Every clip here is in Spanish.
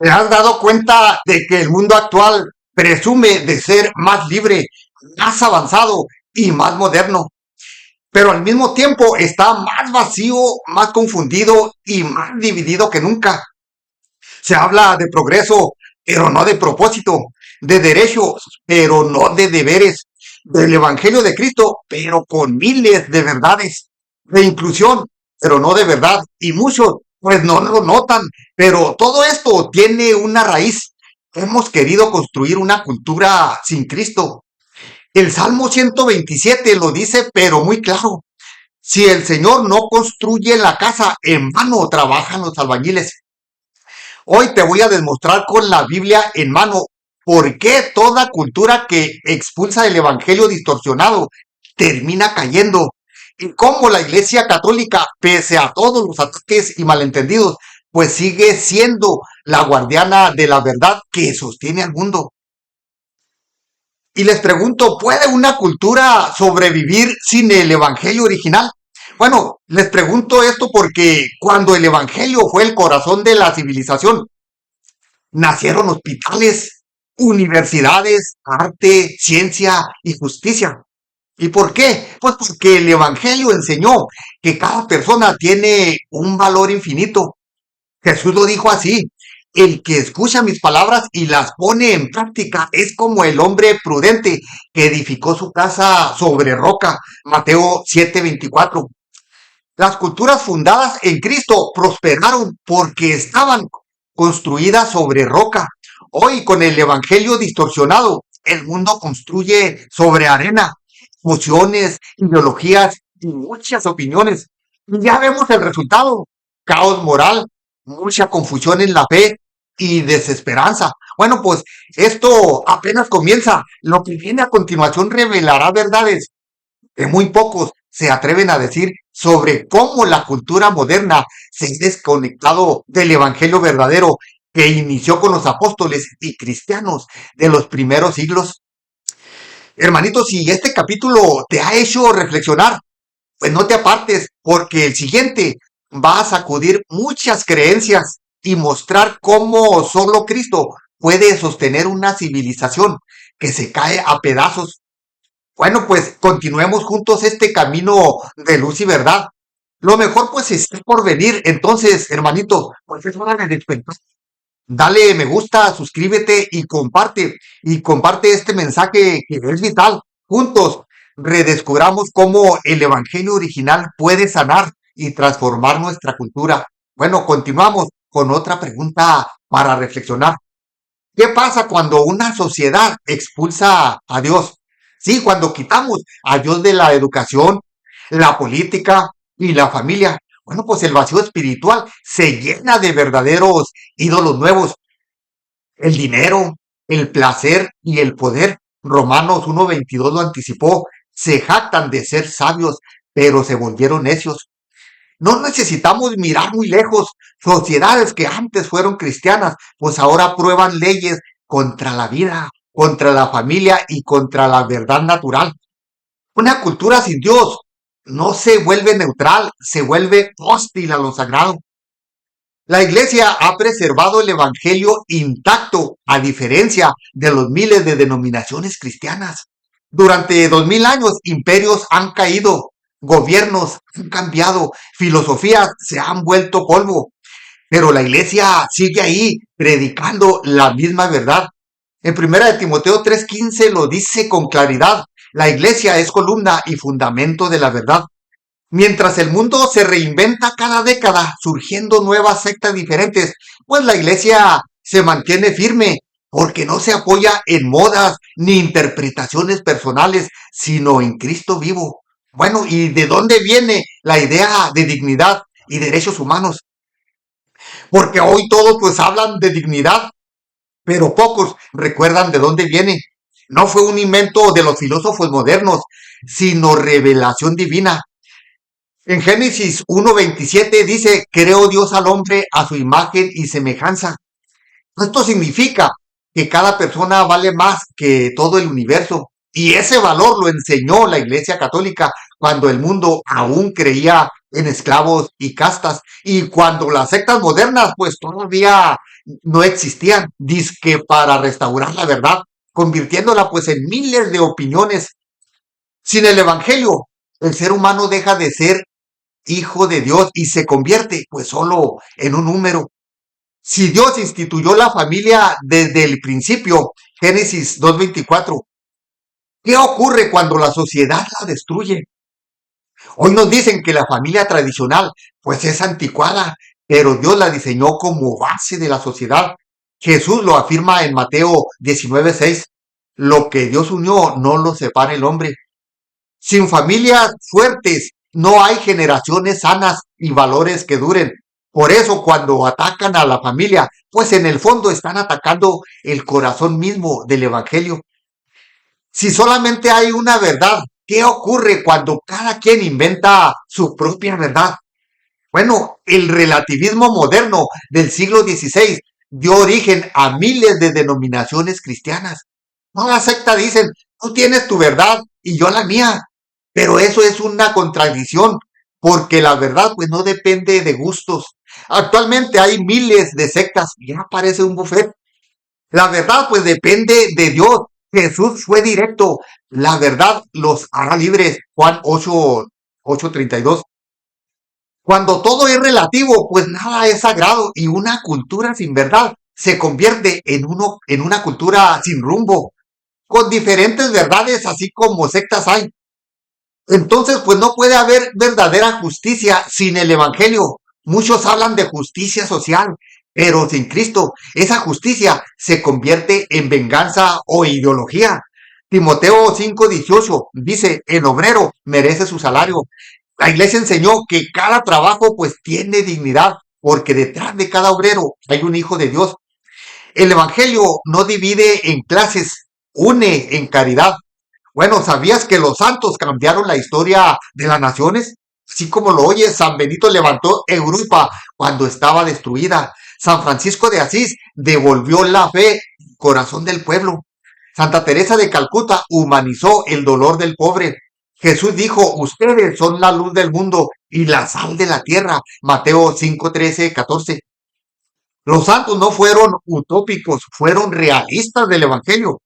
¿Te has dado cuenta de que el mundo actual presume de ser más libre, más avanzado y más moderno? Pero al mismo tiempo está más vacío, más confundido y más dividido que nunca. Se habla de progreso, pero no de propósito, de derechos, pero no de deberes, del Evangelio de Cristo, pero con miles de verdades, de inclusión, pero no de verdad. Y muchos, pues no lo notan, pero todo esto tiene una raíz. Hemos querido construir una cultura sin Cristo. El Salmo 127 lo dice, pero muy claro. Si el Señor no construye la casa, en vano trabajan los albañiles. Hoy te voy a demostrar con la Biblia en mano por qué toda cultura que expulsa el evangelio distorsionado termina cayendo y cómo la Iglesia Católica, pese a todos los ataques y malentendidos, pues sigue siendo la guardiana de la verdad que sostiene al mundo. Y les pregunto, ¿puede una cultura sobrevivir sin el evangelio original? Bueno, les pregunto esto porque cuando el evangelio fue el corazón de la civilización, nacieron hospitales, universidades, arte, ciencia y justicia. ¿Y por qué? Pues porque el Evangelio enseñó que cada persona tiene un valor infinito. Jesús lo dijo así: el que escucha mis palabras y las pone en práctica es como el hombre prudente que edificó su casa sobre roca. Mateo 7:24. Las culturas fundadas en Cristo prosperaron porque estaban construidas sobre roca. Hoy, con el evangelio distorsionado, el mundo construye sobre arena, emociones, ideologías y muchas opiniones. Y ya vemos el resultado: caos moral, mucha confusión en la fe y desesperanza. Bueno, pues esto apenas comienza. Lo que viene a continuación revelará verdades que muy pocos se atreven a decir sobre cómo la cultura moderna se ha desconectado del evangelio verdadero que inició con los apóstoles y cristianos de los primeros siglos. Hermanitos, si este capítulo te ha hecho reflexionar, pues no te apartes, porque el siguiente va a sacudir muchas creencias y mostrar cómo solo Cristo puede sostener una civilización que se cae a pedazos. Bueno, pues continuemos juntos este camino de luz y verdad. Lo mejor pues está por venir. Entonces, hermanito, pues es hora de despertar. Dale me gusta, suscríbete y comparte. Y comparte este mensaje que es vital. Juntos redescubramos cómo el Evangelio original puede sanar y transformar nuestra cultura. Bueno, continuamos con otra pregunta para reflexionar. ¿Qué pasa cuando una sociedad expulsa a Dios? Sí, cuando quitamos a Dios de la educación, la política y la familia. Bueno, pues el vacío espiritual se llena de verdaderos ídolos nuevos: el dinero, el placer y el poder. Romanos 1:22 lo anticipó. Se jactan de ser sabios, pero se volvieron necios. No necesitamos mirar muy lejos. Sociedades que antes fueron cristianas, pues ahora aprueban leyes contra la vida, contra la familia y contra la verdad natural. Una cultura sin Dios no se vuelve neutral, se vuelve hostil a lo sagrado. La iglesia ha preservado el evangelio intacto, a diferencia de los miles de denominaciones cristianas. Durante 2000 años, imperios han caído, gobiernos han cambiado, filosofías se han vuelto polvo, pero la iglesia sigue ahí predicando la misma verdad. En primera de Timoteo 3:15 lo dice con claridad: la iglesia es columna y fundamento de la verdad. Mientras el mundo se reinventa cada década, surgiendo nuevas sectas diferentes, pues la iglesia se mantiene firme porque no se apoya en modas ni interpretaciones personales, sino en Cristo vivo. Bueno, ¿y de dónde viene la idea de dignidad y derechos humanos? Porque hoy todos pues hablan de dignidad, pero pocos recuerdan de dónde viene. No fue un invento de los filósofos modernos, sino revelación divina. En Génesis 1:27 dice: creó Dios al hombre a su imagen y semejanza. Esto significa que cada persona vale más que todo el universo. Y ese valor lo enseñó la Iglesia Católica cuando el mundo aún creía en esclavos y castas. Y cuando las sectas modernas pues todavía no existían, dizque para restaurar la verdad, convirtiéndola pues en miles de opiniones. Sin el Evangelio, el ser humano deja de ser hijo de Dios y se convierte pues solo en un número. Si Dios instituyó la familia desde el principio, Génesis 2:24, ¿qué ocurre cuando la sociedad la destruye? Hoy nos dicen que la familia tradicional pues es anticuada, pero Dios la diseñó como base de la sociedad. Jesús lo afirma en Mateo 19:6. Lo que Dios unió no lo separa el hombre. Sin familias fuertes no hay generaciones sanas y valores que duren. Por eso cuando atacan a la familia, pues en el fondo están atacando el corazón mismo del Evangelio. Si solamente hay una verdad, ¿qué ocurre cuando cada quien inventa su propia verdad? Bueno, el relativismo moderno del siglo XVI dio origen a miles de denominaciones cristianas. Toda secta dicen, tú tienes tu verdad y yo la mía. Pero eso es una contradicción, porque la verdad pues no depende de gustos. Actualmente hay miles de sectas, ya parece un buffet. La verdad pues depende de Dios. Jesús fue directo. La verdad los hará libres. Juan 8:32. Cuando todo es relativo, pues nada es sagrado y una cultura sin verdad se convierte en una cultura sin rumbo, con diferentes verdades, así como sectas hay. Entonces, pues no puede haber verdadera justicia sin el Evangelio. Muchos hablan de justicia social, pero sin Cristo, esa justicia se convierte en venganza o ideología. Timoteo 5:18 dice, el obrero merece su salario. La iglesia enseñó que cada trabajo pues tiene dignidad, porque detrás de cada obrero hay un hijo de Dios. El Evangelio no divide en clases, une en caridad. Bueno, ¿sabías que los santos cambiaron la historia de las naciones? Así como lo oyes, San Benito levantó Europa cuando estaba destruida. San Francisco de Asís devolvió la fe al corazón del pueblo. Santa Teresa de Calcuta humanizó el dolor del pobre. Jesús dijo, ustedes son la luz del mundo y la sal de la tierra. Mateo 5:13-14. Los santos no fueron utópicos, fueron realistas del Evangelio.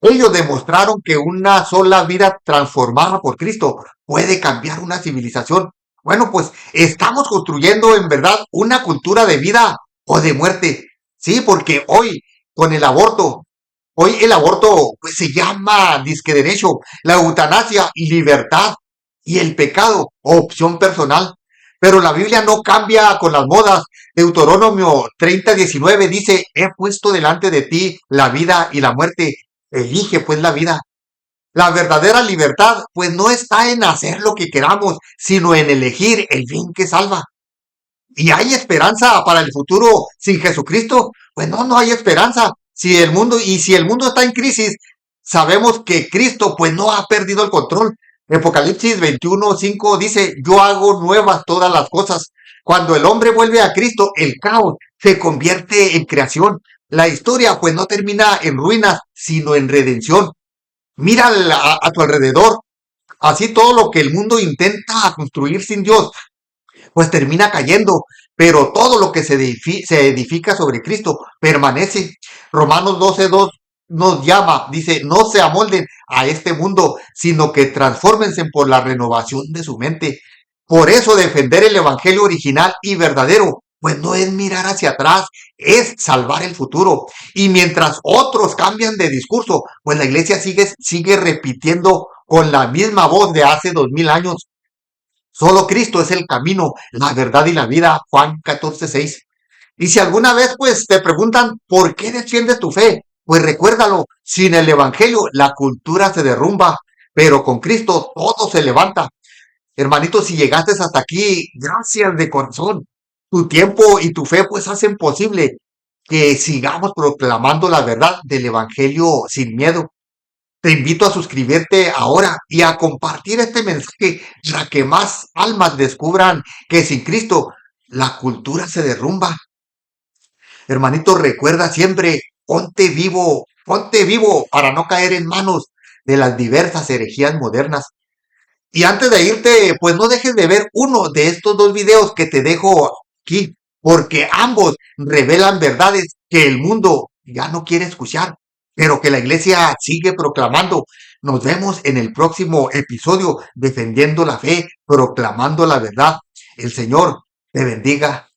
Ellos demostraron que una sola vida transformada por Cristo puede cambiar una civilización. Bueno, pues estamos construyendo en verdad una cultura de vida o de muerte. Sí, porque hoy el aborto pues se llama disque derecho, la eutanasia libertad y el pecado opción personal. Pero la Biblia no cambia con las modas. Deuteronomio 30:19 dice, he puesto delante de ti la vida y la muerte. Elige pues la vida. La verdadera libertad pues no está en hacer lo que queramos, sino en elegir el bien que salva. ¿Y hay esperanza para el futuro sin Jesucristo? Pues no, no hay esperanza. Si el mundo está en crisis, sabemos que Cristo pues no ha perdido el control. Apocalipsis 21:5 dice, yo hago nuevas todas las cosas. Cuando el hombre vuelve a Cristo, el caos se convierte en creación. La historia pues no termina en ruinas, sino en redención. Mira a tu alrededor. Así todo lo que el mundo intenta construir sin Dios pues termina cayendo, pero todo lo que se edifica sobre Cristo permanece. Romanos 12:2 nos llama, dice, no se amolden a este mundo, sino que transfórmense por la renovación de su mente. Por eso defender el Evangelio original y verdadero, pues no es mirar hacia atrás, es salvar el futuro. Y mientras otros cambian de discurso, pues la iglesia sigue repitiendo con la misma voz de hace 2000 años. Solo Cristo es el camino, la verdad y la vida. Juan 14:6. Y si alguna vez pues te preguntan por qué defiendes tu fe, pues recuérdalo, sin el Evangelio la cultura se derrumba, pero con Cristo todo se levanta. Hermanito, si llegaste hasta aquí, gracias de corazón. Tu tiempo y tu fe pues hacen posible que sigamos proclamando la verdad del Evangelio sin miedo. Te invito a suscribirte ahora y a compartir este mensaje para que más almas descubran que sin Cristo la cultura se derrumba. Hermanito, recuerda siempre, ponte vivo para no caer en manos de las diversas herejías modernas. Y antes de irte, pues no dejes de ver uno de estos dos videos que te dejo aquí, porque ambos revelan verdades que el mundo ya no quiere escuchar, pero que la iglesia sigue proclamando. Nos vemos en el próximo episodio defendiendo la fe, proclamando la verdad. El Señor te bendiga.